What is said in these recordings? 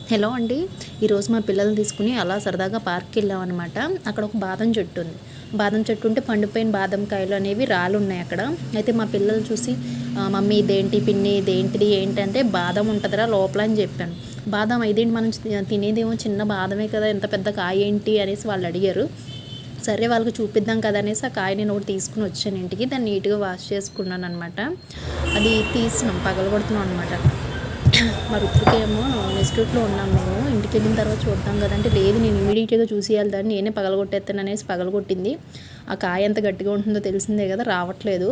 Hello అండి. ఈరోజు మా పిల్లల్ని తీసుకుని అలా సరదాగా పార్క్కి వెళ్ళామన్నమాట. అక్కడ ఒక బాదం చెట్టు ఉంది. బాదం చెట్టు ఉంటే పండిపోయిన బాదం కాయలు అనేవి రాలున్నాయి అక్కడ. అయితే మా పిల్లలు చూసి మమ్మీ ఇదేంటి, పిన్ని ఇదేంటిది ఏంటంటే బాదం ఉంటుందిరా లోపల అని చెప్పాను. బాదం ఇదేంటి, మనం తినేదేమో చిన్న బాదమే కదా, ఎంత పెద్ద కాయ ఏంటి అనేసి వాళ్ళు అడిగారు. సరే వాళ్ళకి చూపిద్దాం కదా అనేసి ఆ కాయ నేను ఒకటి తీసుకుని వచ్చాను ఇంటికి. దాన్ని నీట్గా వాష్ చేసుకున్నాను అనమాట. అది తీసినాం, పగలగొడుతున్నాం అనమాట. మా రుత్వికేమో ఇన్స్టిట్యూట్లో ఉన్నాం మేము, ఇంటికి వెళ్ళిన తర్వాత చూద్దాం కదంటే లేదు నేను ఇమీడియట్గా చూసేయాలి దాన్ని, నేనే పగలగొట్టేస్తాను అనేసి పగలగొట్టింది. ఆ కాయ ఎంత గట్టిగా ఉంటుందో తెలిసిందే కదా, రావట్లేదు.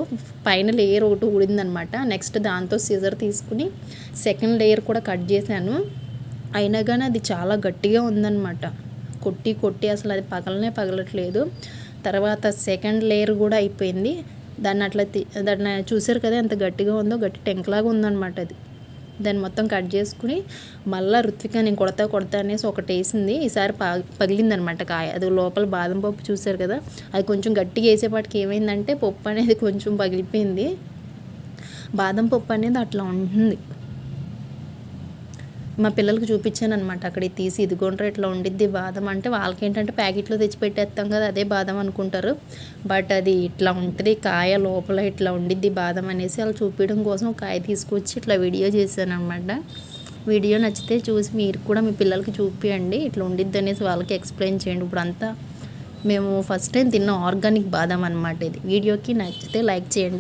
పైన లేయర్ ఒకటి ఊడిందనమాట. నెక్స్ట్ దాంతో సిజర్ తీసుకుని సెకండ్ లేయర్ కూడా కట్ చేశాను. అయినా కానీ అది చాలా గట్టిగా ఉందన్నమాట. కొట్టి కొట్టి అసలు అది పగలట్లేదు. తర్వాత సెకండ్ లేయర్ కూడా అయిపోయింది. దాన్ని చూసారు కదా ఎంత గట్టిగా ఉందో, గట్టి టెంక్లాగా ఉందన్నమాట అది. దాన్ని మొత్తం కట్ చేసుకుని మళ్ళీ రుత్విక నేను కొడతా అనేసి ఒకటి వేసింది. ఈసారి పగిలిందనమాట కాయ. అది లోపల బాదం పప్పు చూసారు కదా, అది కొంచెం గట్టిగా వేసేపాటికి ఏమైందంటే పప్పు అనేది కొంచెం పగిలిపోయింది. బాదం పప్పు అనేది అట్లా ఉంటుంది. మా పిల్లలకి చూపించాను అనమాట అక్కడ తీసి, ఇదిగోండ్రా ఇట్లా ఉండిద్ది బాదం అంటే. వాళ్ళకి ఏంటంటే ప్యాకెట్లో తెచ్చి పెట్టేస్తాం కదా, అదే బాదం అనుకుంటారు. బట్ అది ఇట్లా ఉంటుంది కాయ, లోపల ఇట్లా ఉండిద్ది బాదం అనేసి వాళ్ళు చూపించడం కోసం కాయ తీసుకొచ్చి ఇట్లా వీడియో చేశాను అనమాట. వీడియో నచ్చితే చూసి మీరు కూడా మీ పిల్లలకి చూపించండి, ఇట్లా ఉండిద్ది అనేసి వాళ్ళకి ఎక్స్ప్లెయిన్ చేయండి. ఇప్పుడు అంతా మేము ఫస్ట్ టైం తిన్న ఆర్గానిక్ బాదం అనమాట ఇది. వీడియోకి నచ్చితే లైక్ చేయండి.